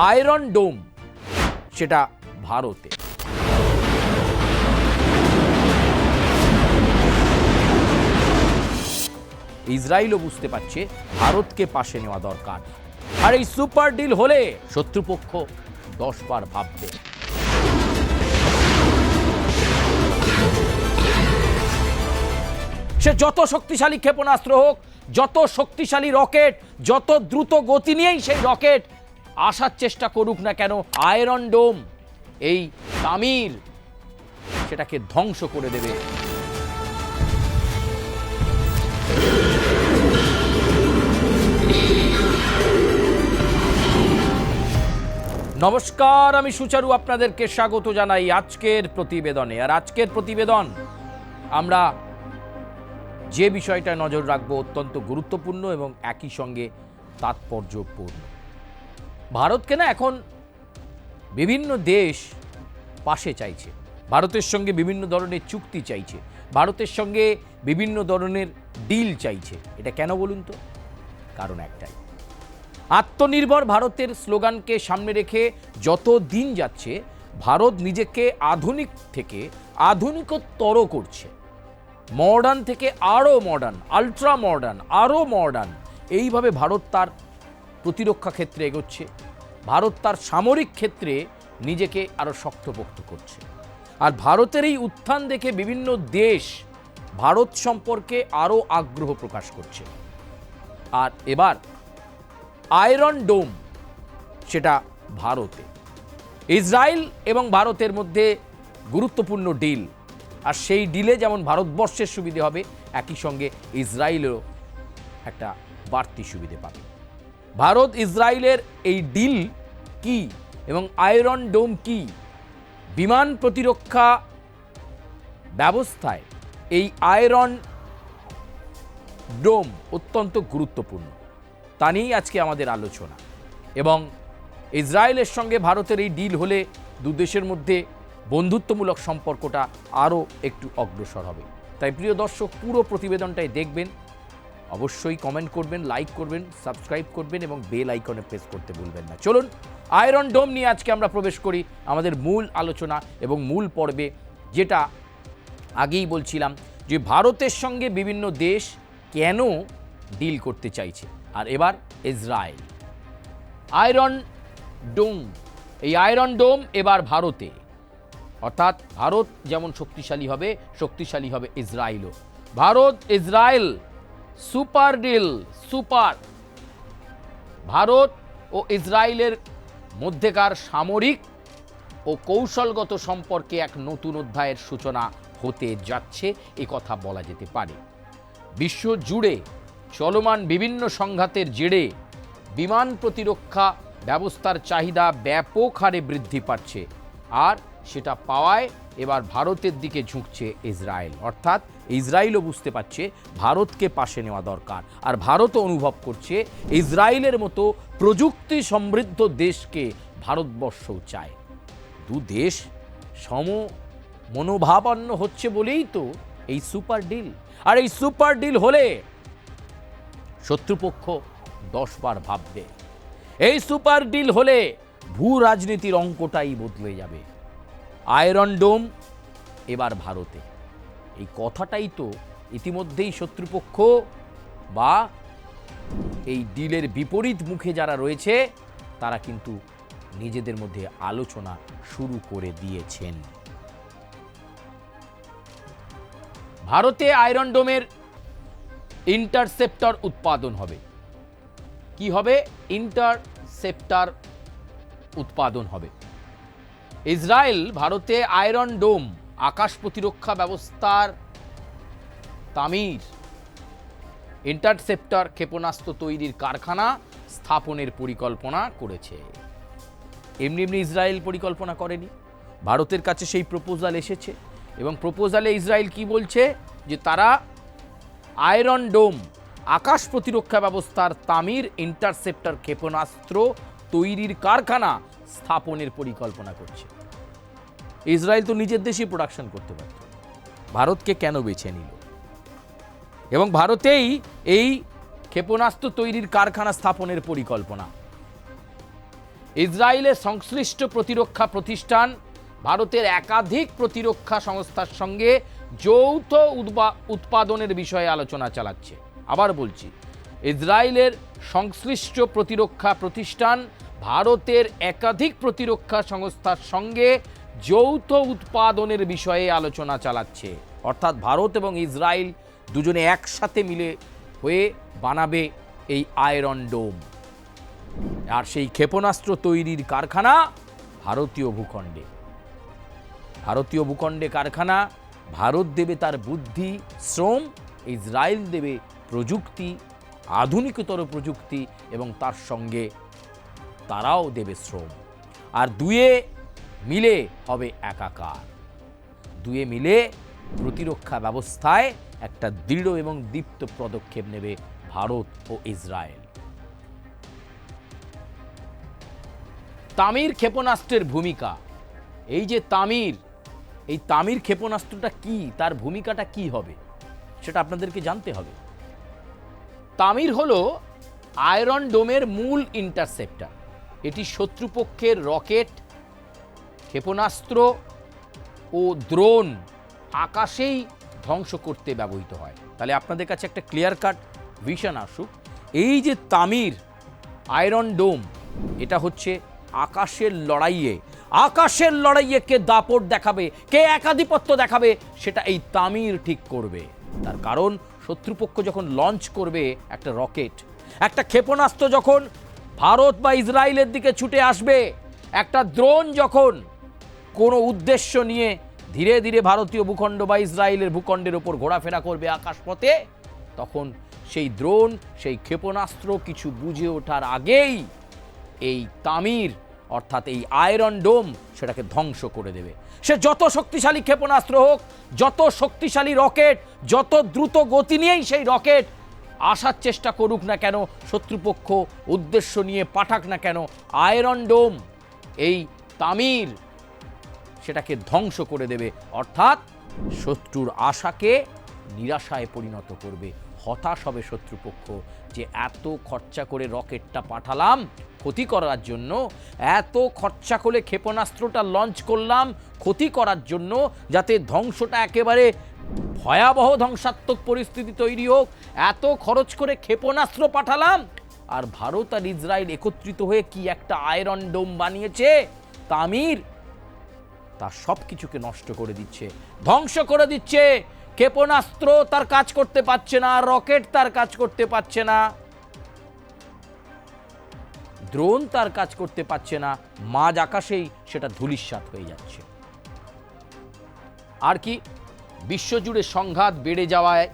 Iron ডোম, সেটা ভারতে। ইসরায়েলও বুঝতে পারছে ভারতকে পাশে নেওয়া দরকার, আর এই সুপার ডিল হলে শত্রুপক্ষ 10 বার ভাববে। সে যত শক্তিশালী ক্ষেপণাস্ত্র হোক, যত শক্তিশালী রকেট, যত দ্রুত গতি নিয়েই সেই রকেট আসার চেষ্টা করুক না কেন, আয়রন ডোম, এই তামির সেটাকে ধ্বংস করে দেবে। নমস্কার, আমি সুচারু, আপনাদেরকে স্বাগত জানাই আজকের প্রতিবেদনে। আর আজকের প্রতিবেদন আমরা যে বিষয়টা নজর রাখবো অত্যন্ত গুরুত্বপূর্ণ এবং একই সঙ্গে তাৎপর্যপূর্ণ। ভারতকে না এখন বিভিন্ন দেশ পাশে চাইছে, ভারতের সঙ্গে বিভিন্ন ধরনের চুক্তি চাইছে, ভারতের সঙ্গে বিভিন্ন ধরনের ডিল চাইছে। এটা কেন বলুন তো? কারণ একটাই, আত্মনির্ভর ভারতের স্লোগানকে সামনে রেখে যত দিন যাচ্ছে ভারত নিজেকে আধুনিক থেকে আধুনিকতর করছে, মডার্ন থেকে আরও মডার্ন, আলট্রা মডার্ন, আরও মডার্ন। এইভাবে ভারত তার প্রতিরক্ষা ক্ষেত্রে এগোচ্ছে, ভারত তার সামরিক ক্ষেত্রে নিজেকে আরও শক্তপোক্ত করছে। আর ভারতের এই উত্থান দেখে বিভিন্ন দেশ ভারত সম্পর্কে আরও আগ্রহ প্রকাশ করছে। আর এবার আয়রন ডোম, সেটা ভারতে। ইসরায়েল এবং ভারতের মধ্যে গুরুত্বপূর্ণ ডিল, আর সেই ডিলে যেমন ভারতবর্ষের সুবিধে হবে, একই সঙ্গে ইসরায়েলেরও একটা বাড়তি সুবিধে পাবে। ভারত ইসরায়েলের এই ডিল কি এবং আয়রন ডোম কি? বিমান প্রতিরক্ষা ব্যবস্থায় এই আয়রন ডোম অত্যন্ত গুরুত্বপূর্ণ, তা নিয়েই আজকে আমাদের আলোচনা। এবং ইসরায়েলের সঙ্গে ভারতের এই ডিল হলে দু দেশের মধ্যে বন্ধুত্বমূলক সম্পর্কটা আরও একটু অগ্রসর হবে। তাই প্রিয় দর্শক, পুরো প্রতিবেদনটাই দেখবেন, অবশ্যই কমেন্ট করবেন, লাইক করবেন, সাবস্ক্রাইব করবেন এবং বেল আইকনে প্রেস করতে ভুলবেন না। চলুন আয়রন ডোম নিয়ে আজকে আমরা প্রবেশ করি আমাদের মূল আলোচনা এবং মূল পর্বে। যেটা আগেই বলছিলাম যে ভারতের সঙ্গে বিভিন্ন দেশ কেন ডিল করতে চাইছে, আর এবার ইসরায়েল। আয়রন ডোম, এই আয়রন ডোম এবার ভারতে, অর্থাৎ ভারত যেমন শক্তিশালী হবে, শক্তিশালী হবে ইসরায়েলও। Bharat Israel super deal, super. Bharat ও ইসরায়েলের মধ্যেকার সামরিক ও কৌশলগত সম্পর্কে এক নতুন অধ্যায়ের সূচনা হতে যাচ্ছে, এ কথা বলা যেতে পারে। বিশ্ব জুড়ে চলমান বিভিন্ন সংঘাতের জেরে বিমান প্রতিরক্ষা ব্যবস্থার চাহিদা ব্যাপক হারে বৃদ্ধি পাচ্ছে, আর সেটা পাওয়ায় এবার ভারতের দিকে ঝুঁকছে ইসরায়েল। অর্থাৎ ইসরায়েলও বুঝতে পারছে ভারতকে পাশে নেওয়া দরকার, আর ভারতও অনুভব করছে ইসরায়েলের মতো প্রযুক্তি সমৃদ্ধ দেশকে ভারতবর্ষও চায়। দু দেশ সম মনোভাবাপন্ন হচ্ছে বলেই তো এই সুপার ডিল। আর এই সুপার ডিল হলে শত্রুপক্ষ 10 বার ভাববে। এই সুপার ডিল হলে ভূ রাজনীতির অঙ্কটাই বদলে যাবে। আয়রন ডোম এবার ভারতে, এই কথাটাই তো ইতিমধ্যেই শত্রুপক্ষ বা এই ডিলের বিপরীত মুখে যারা রয়েছে তারা কিন্তু নিজেদের মধ্যে আলোচনা শুরু করে দিয়েছেন। ভারতে আয়রন ডোমের ইন্টারসেপ্টর উৎপাদন হবে। কি হবে? ইন্টারসেপ্টর উৎপাদন হবে। ইসরায়েল ভারতে আয়রন ডোম আকাশ প্রতিরক্ষা ব্যবস্থার তামির ইন্টারসেপ্টর ক্ষেপণাস্ত্র তৈরির কারখানা স্থাপনের পরিকল্পনা করেছে। এমনি এমনি ইসরায়েল পরিকল্পনা করেনি, ভারতের কাছে সেই প্রপোজাল এসেছে এবং প্রপোজালে ইসরায়েল কি বলছে যে তারা আয়রন ডোম আকাশ প্রতিরক্ষা ব্যবস্থার তামির ইন্টারসেপ্টর ক্ষেপণাস্ত্র তৈরির কারখানা স্থাপনের পরিকল্পনা করছে। ইসরায়েল তো নিজের দেশেই প্রোডাকশন করতে পারত, ভারতকে কেন বেছে নিল? এবং ভারতেই এই ক্ষেপণাস্ত্র তৈরির কারখানা স্থাপনের পরিকল্পনা। ইসরায়েলের সংশ্লিষ্ট প্রতিরক্ষা প্রতিষ্ঠান ভারতের একাধিক প্রতিরক্ষা সংস্থার সঙ্গে যৌথ উৎপাদনের বিষয়ে আলোচনা চালাচ্ছে। আবার বলছি, ইসরায়েলের সংশ্লিষ্ট প্রতিরক্ষা প্রতিষ্ঠান ভারতের একাধিক প্রতিরক্ষা সংস্থার সঙ্গে যৌথ উৎপাদনের বিষয়ে আলোচনা চালাচ্ছে। অর্থাৎ ভারত এবং ইসরায়েল দুজনে একসাথে মিলে হয়ে বানাবে এই আয়রন ডোম। আর সেই ক্ষেপণাস্ত্র তৈরির কারখানা ভারতীয় ভূখণ্ডে। ভারতীয় ভূখণ্ডে কারখানা, ভারত দেবে তার বুদ্ধি শ্রম, ইসরায়েল দেবে প্রযুক্তি, আধুনিকতর প্রযুক্তি, এবং তার সঙ্গে তারাও দেবে শ্রম। আর দুয়ে মিলে হবে একাকার। দুয়ে মিলে প্রতিরক্ষা ব্যবস্থায় একটা দৃঢ় এবং দীপ্ত পদক্ষেপ নেবে ভারত ও ইসরায়েল। তামির ক্ষেপণাস্ত্রের ভূমিকা, এই যে তামির ক্ষেপণাস্ত্রটা কি, তার ভূমিকাটা কি হবে সেটা আপনাদেরকে জানতে হবে। তামির হলো আয়রন ডোমের মূল ইন্টারসেপ্টর। এটি শত্রুপক্ষের রকেট, ক্ষেপণাস্ত্র ও দ্রোণ আকাশেই ধ্বংস করতে ব্যবহৃত হয়। তাহলে আপনাদের কাছে একটা ক্লিয়ার কাট ভিশন আসুক। এই যে তামির আয়রন ডোম, এটা হচ্ছে আকাশের লড়াইয়ে কে দাপট দেখাবে, কে একাধিপত্য দেখাবে, সেটা এই তামির ঠিক করবে। তার কারণ শত্রুপক্ষ যখন লঞ্চ করবে একটা রকেট, একটা ক্ষেপণাস্ত্র যখন ভারত বা ইসরায়েলের দিকে ছুটে আসবে, একটা দ্রোণ যখন কোনো উদ্দেশ্য নিয়ে ধীরে ধীরে ভারতীয় ভূখণ্ড বা ইসরায়েলের ভূখণ্ডের ওপর ঘোরাফেরা করবে আকাশপথে, তখন সেই দ্রোণ, সেই ক্ষেপণাস্ত্র কিছু বুঝে ওঠার আগেই এই তামির অর্থাৎ এই আয়রন ডোম সেটাকে ধ্বংস করে দেবে। সে যত শক্তিশালী ক্ষেপণাস্ত্র হোক, যত শক্তিশালী রকেট, যত দ্রুত গতি নিয়েই সেই রকেট আসার চেষ্টা করুক না কেন, শত্রুপক্ষ উদ্দেশ্য নিয়ে পাঠাক না কেন, আয়রন ডোম এই তামির সেটাকে ধ্বংস করে দেবে। অর্থাৎ শত্রুর আশাকে নিরাশায় পরিণত করবে। হতাশ হবে শত্রুপক্ষ যে এত খরচা করে রকেটটা পাঠালাম ক্ষতি করার জন্য, এত খরচা করে ক্ষেপণাস্ত্রটা লঞ্চ করলাম ক্ষতি করার জন্য, যাতে ধ্বংসটা একেবারে ভয়াবহ ধ্বংসাত্মক পরিস্থিতি তৈরি হোক, এত খরচ করে ক্ষেপণাস্ত্র পাঠালাম, আর ভারত আর ইসরায়েল একত্রিত হয়ে কি একটা আয়রন ডোম বানিয়েছে তামির, তার সব কিছুকে নষ্ট করে দিচ্ছে, ধ্বংস করে দিচ্ছে। ক্ষেপণাস্ত্র তার কাজ করতে পারছে না, রকেট তার কাজ করতে পারছে না, দ্রোণ তার কাজ করতে পারছে না, মাঝ আকাশেই সেটা ধূলিসাৎ হয়ে যাচ্ছে। আর কি, বিশ্বজুড়ে সংঘাত বেড়ে যাওয়ায়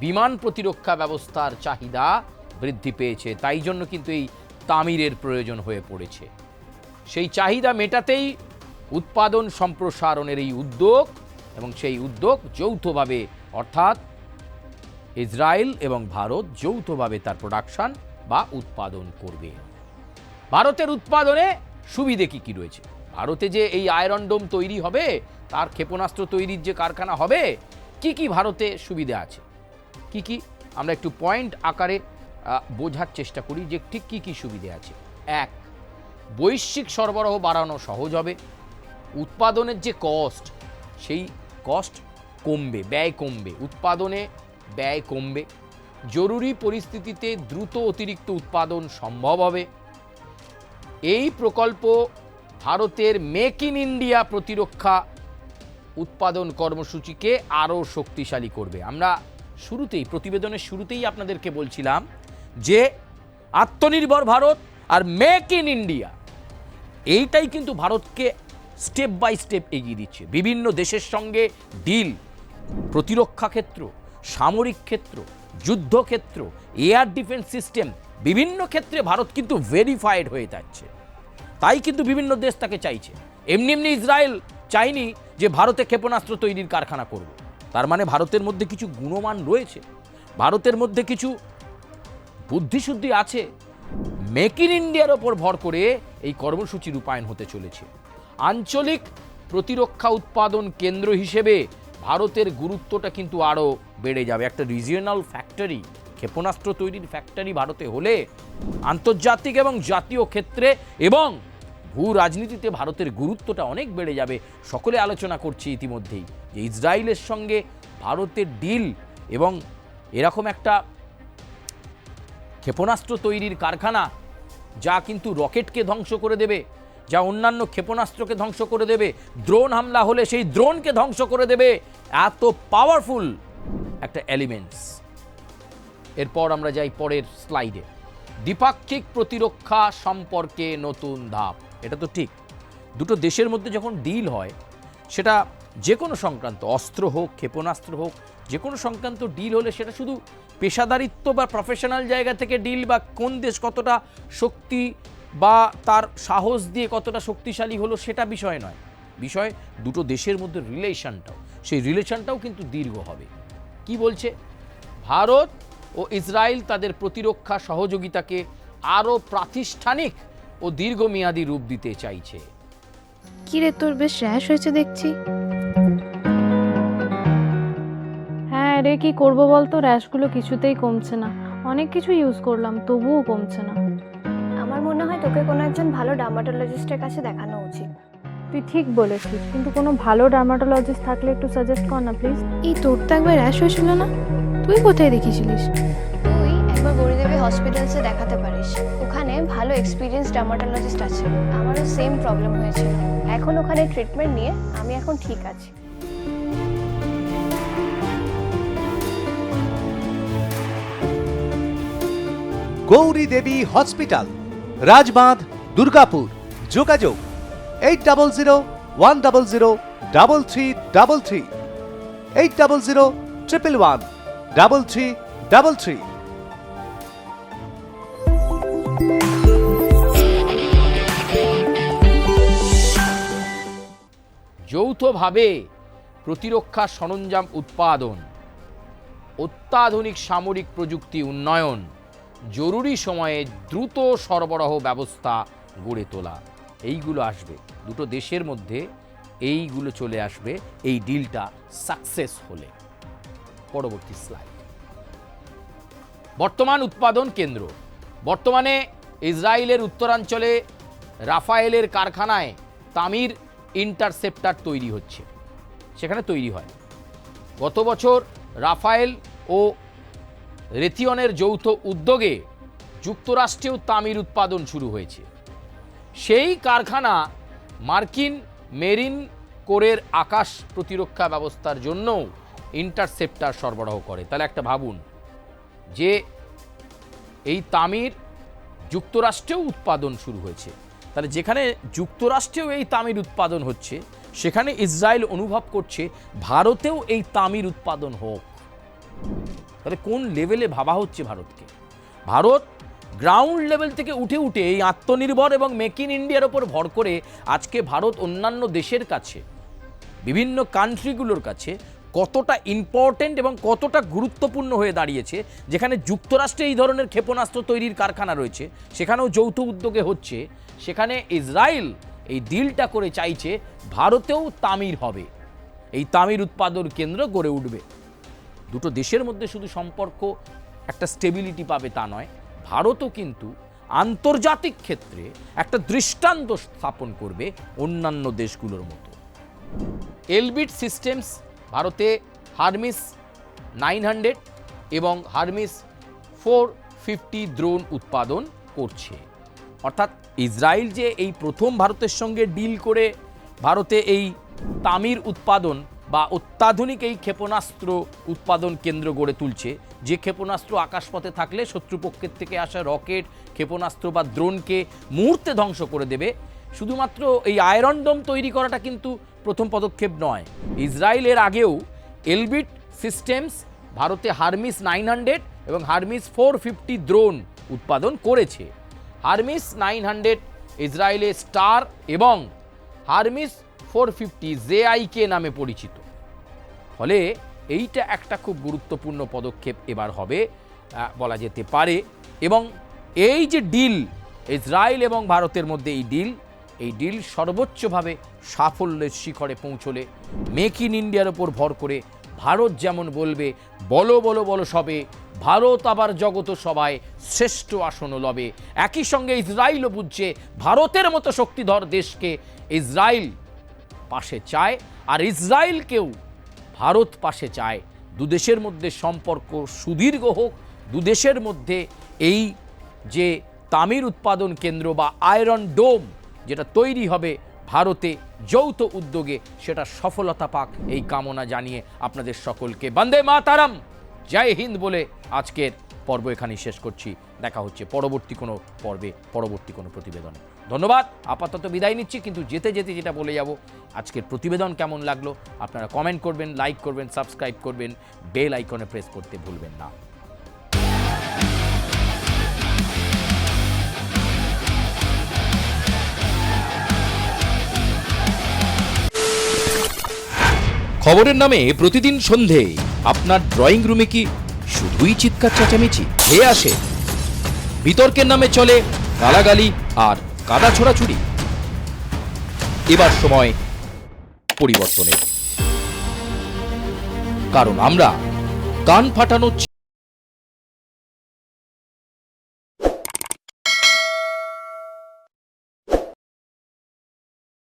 বিমান প্রতিরক্ষা ব্যবস্থার চাহিদা বৃদ্ধি পেয়েছে, তাই জন্য কিন্তু এই তামিরের প্রয়োজন হয়ে পড়েছে। সেই চাহিদা মেটাতেই উৎপাদন সম্প্রসারণের এই উদ্যোগ, এবং সেই উদ্যোগ যৌথভাবে অর্থাৎ ইসরায়েল এবং ভারত যৌথভাবে তার প্রোডাকশন বা উৎপাদন করবে। ভারতের উৎপাদনে সুবিধে কি কি রয়েছে? ভারতে যে এই আয়রন ডোম তৈরি হবে, তার ক্ষেপণাস্ত্র তৈরির যে কারখানা হবে, কি কি ভারতে সুবিধা আছে, কি কি আমরা একটু পয়েন্ট আকারে বোঝার চেষ্টা করি যে ঠিক কি কি সুবিধে আছে। এক, বৈশ্বিক সরবরাহ বাড়ানো সহজ হবে। উৎপাদনের যে কস্ট, সেই কস্ট কমবে, ব্যয় কমবে, উৎপাদনে ব্যয় কমবে। জরুরি পরিস্থিতিতে দ্রুত অতিরিক্ত উৎপাদন সম্ভব হবে। এই প্রকল্প ভারতের মেক ইন ইন্ডিয়া প্রতিরক্ষা উৎপাদন কর্মসূচিকে আরও শক্তিশালী করবে। আমরা শুরুতেই, প্রতিবেদনের শুরুতেই আপনাদেরকে বলছিলাম যে আত্মনির্ভর ভারত আর মেক ইন ইন্ডিয়া, এইটাই কিন্তু ভারতকে স্টেপ বাই স্টেপ এগিয়ে দিচ্ছে। বিভিন্ন দেশের সঙ্গে ডিল, প্রতিরক্ষা ক্ষেত্র, সামরিক ক্ষেত্র, যুদ্ধক্ষেত্র, এয়ার ডিফেন্স সিস্টেম, বিভিন্ন ক্ষেত্রে ভারত কিন্তু ভেরিফাইড হয়ে যাচ্ছে। তাই কিন্তু বিভিন্ন দেশ তাকে চাইছে। এমনি এমনি ইসরায়েল চাইনি যে ভারতে ক্ষেপণাস্ত্র তৈরির কারখানা করবে। তার মানে ভারতের মধ্যে কিছু গুণমান রয়েছে, ভারতের মধ্যে কিছু বুদ্ধিশুদ্ধি আছে। মেক ইন ইন্ডিয়ার ওপর ভর করে এই কর্মসূচি রূপায়ণ হতে চলেছে। আঞ্চলিক প্রতিরক্ষা উৎপাদন কেন্দ্র হিসেবে ভারতের গুরুত্বটা কিন্তু আরও বেড়ে যাবে। একটা রিজিওনাল ফ্যাক্টরি, ক্ষেপণাস্ত্র তৈরির ফ্যাক্টরি ভারতে হলে আন্তর্জাতিক এবং জাতীয় ক্ষেত্রে এবং ভূ রাজনীতিতে ভারতের গুরুত্বটা অনেক বেড়ে যাবে। সকলে আলোচনা করছে ইতিমধ্যেই যে ইসরায়েলের সঙ্গে ভারতের ডিল এবং এরকম একটা ক্ষেপণাস্ত্র তৈরির কারখানা যা কিন্তু রকেটকে ধ্বংস করে দেবে, যা অন্যান্য ক্ষেপণাস্ত্রকে ধ্বংস করে দেবে, ড্রোন হামলা হলে সেই ড্রোনকে ধ্বংস করে দেবে, এত পাওয়ারফুল একটা এলিমেন্টস। এরপর আমরা যাই পরের স্লাইডে। দ্বিপাক্ষিক প্রতিরক্ষা সম্পর্কে নতুন ধাপ। এটা তো ঠিক, দুটো দেশের মধ্যে যখন ডিল হয়, সেটা যে কোনো সংক্রান্ত, অস্ত্র হোক, ক্ষেপণাস্ত্র হোক, যে কোনো সংক্রান্ত ডিল হলে সেটা শুধু পেশাদারিত্ব বা প্রফেশনাল জায়গা থেকে ডিল, বা কোন দেশ কতটা শক্তি বা তার সাহস দিয়ে কতটা শক্তিশালী হলো সেটা বিষয় নয়। বিষয় দুটো দেশের মধ্যে রিলেশনটাও, সেই রিলেশনটাও কিন্তু দীর্ঘ হবে। কি বলছে? ভারত ও ইসরায়েল তাদের প্রতিরক্ষা সহযোগিতাকে আরও প্রাতিষ্ঠানিক ও দীর্ঘমেয়াদী রূপ দিতে চাইছে। কি রে, তোর বেশ র্যাশ হয়েছে দেখছি। হ্যাঁ রে, কি করব বলতো, র্যাশগুলো কিছুতেই কমছে না। অনেক কিছু ইউজ করলাম তবুও কমছে না। আমার মনে হয় তোকে কোনো একজন ভালো ডার্মাটোলজিস্টের কাছে দেখানো উচিত। তুই ঠিক বলেছিস, কিন্তু কোনো ভালো ডার্মাটোলজিস্ট থাকলে একটু সাজেস্ট কর না প্লিজ। এই তোর তো একবার র্যাশ হয়েছিল না? তুই কোথায় দেখিয়েছিলিস? তুই একবার গৌরীদেবী হসপিটালসে দেখাতে পারিস, ওখানে ভালো এক্সপিরিয়েন্স ডার্মাটোলজিস্ট আছে। আমারও সেম প্রবলেম হয়েছিল, এখন ওখানে ট্রিটমেন্ট নিয়ে আমি এখন ঠিক আছি। গৌরী দেবী হসপিটাল, রাজবাঁধ, দুর্গাপুর। যোগাযোগ 8001003333, 8001113333। যৌথভাবে প্রতিরক্ষা সরঞ্জাম উৎপাদন, অত্যাধুনিক সামরিক প্রযুক্তি উন্নয়ন, জরুরি সময়ে দ্রুত সরবরাহ ব্যবস্থা গড়ে তোলা, এইগুলো আসবে দুটো দেশের মধ্যে, এইগুলো চলে আসবে এই ডিলটা সাকসেস হলে। পরবর্তী স্লাইড। বর্তমান উৎপাদন কেন্দ্র। বর্তমানে ইসরায়েলের উত্তরাঞ্চলে রাফায়েলের কারখানায় তামির ইন্টারসেপ্টার তৈরি হচ্ছে, সেখানে তৈরি হয়। গত বছর রাফায়েল ও রেথিয়নের যৌথ উদ্যোগে যুক্তরাষ্ট্রেও তামির উৎপাদন শুরু হয়েছে। সেই কারখানা মার্কিন মেরিন কোরের আকাশ প্রতিরক্ষা ব্যবস্থার জন্য ইন্টারসেপ্টার সরবরাহ করে। তাহলে একটা ভাবুন যে এই তামির যুক্তরাষ্ট্রেও উৎপাদন শুরু হয়েছে, তাহলে যেখানে যুক্তরাষ্ট্রেও এই তামির উৎপাদন হচ্ছে, সেখানে ইসরায়েল অনুভব করছে ভারতেও এই তামির উৎপাদন হোক। তাহলে কোন লেভেলে ভাবা হচ্ছে ভারতকে? ভারত গ্রাউন্ড লেভেল থেকে উঠে উঠে এই আত্মনির্ভর এবং মেক ইন ইন্ডিয়ার ওপর ভর করে আজকে ভারত অন্যান্য দেশের কাছে, বিভিন্ন কান্ট্রিগুলোর কাছে কতটা ইম্পর্টেন্ট এবং কতটা গুরুত্বপূর্ণ হয়ে দাঁড়িয়েছে। যেখানে যুক্তরাষ্ট্রে এই ধরনের ক্ষেপণাস্ত্র তৈরির কারখানা রয়েছে, সেখানেও যৌথ উদ্যোগে হচ্ছে, সেখানে ইসরায়েল এই ডিলটা করে চাইছে ভারতেও তামির হবে, এই তামির উৎপাদন কেন্দ্র গড়ে উঠবে। দুটো দেশের মধ্যে শুধু সম্পর্ক একটা স্টেবিলিটি পাবে তা নয়, ভারতও কিন্তু আন্তর্জাতিক ক্ষেত্রে একটা দৃষ্টান্ত স্থাপন করবে অন্যান্য দেশগুলোর মতো। এলবিট সিস্টেমস ভারতে হারমিস 900 এবং হারমিস 450 ড্রোন উৎপাদন করছে। অর্থাৎ ইসরায়েল যে এই প্রথম ভারতের সঙ্গে ডিল করে ভারতে এই তামির উৎপাদন বা অত্যাধুনিক এই ক্ষেপণাস্ত্র উৎপাদন কেন্দ্র গড়ে তুলছে, যে ক্ষেপণাস্ত্র আকাশপথে থাকলে শত্রুপক্ষের থেকে আসা রকেট, ক্ষেপণাস্ত্র বা ড্রোনকে মুহূর্তে ধ্বংস করে দেবে, শুধুমাত্র এই আয়রন ডোম তৈরি করাটা কিন্তু প্রথম পদক্ষেপ নয়। ইসরায়েলের আগেও এলবিট সিস্টেমস ভারতে হারমিস 900 এবং হারমিস 450 ড্রোন উৎপাদন করেছে। হারমিস 900 ইসরায়েলে স্টার এবং হারমিস 450 জেআইকে নামে পরিচিত। ফলে এইটা একটা খুব গুরুত্বপূর্ণ পদক্ষেপ এবার হবে বলা যেতে পারে। এবং এই যে ডিল ইসরায়েল এবং ভারতের মধ্যে এই ডিল সর্বোচ্চভাবে সাফল্যের শিখরে পৌঁছলে মেক ইন ইন্ডিয়ার ওপর ভর করে ভারত যেমন বলবে বলো বলো বলো সবে, ভারত আবার জগত সভায় শ্রেষ্ঠ আসন লবে। একই সঙ্গে ইসরায়েলও বুঝছে ভারতের মতো শক্তিধর দেশকে ইসরায়েল পাশে চায়, আর ইসরায়েলকেও ভারত পাশে চায়। দুদেশের মধ্যে সম্পর্ক সুদীর্ঘ হোক, দুদেশের মধ্যে এই যে তামির উৎপাদন কেন্দ্র বা আয়রন ডোম যেটা তৈরি হবে ভারতে যৌথ উদ্যোগে, সেটা সফলতা পাক এই কামনা জানিয়ে আপনাদের সকলকে বন্দে মাতারাম, জয় হিন্দ বলে আজকের পর্ব এখানেই শেষ করছি। দেখা হচ্ছে পরবর্তী কোনো পর্বে, পরবর্তী কোনো প্রতিবেদনে। ধন্যবাদ, আপাতত বিদায় নিচ্ছি, কিন্তু যেতে যেতে যেটা বলে যাব, আজকের প্রতিবেদন কেমন লাগলো আপনারা কমেন্ট করবেন, লাইক করবেন, সাবস্ক্রাইব করবেন, বেল আইকনে প্রেস করতে ভুলবেন না। খবরের নামে প্রতিদিন সন্ধে আপনার ড্রয়িং রুমে কি শুধুই চিৎকার চেঁচামেচি খেয়ে আসে? বিতর্কের নামে চলে গালাগালি আর কাদা ছোড়াছুড়ি। এবার সময় পরিবর্তনের, কারণ আমরা কান ফাটানো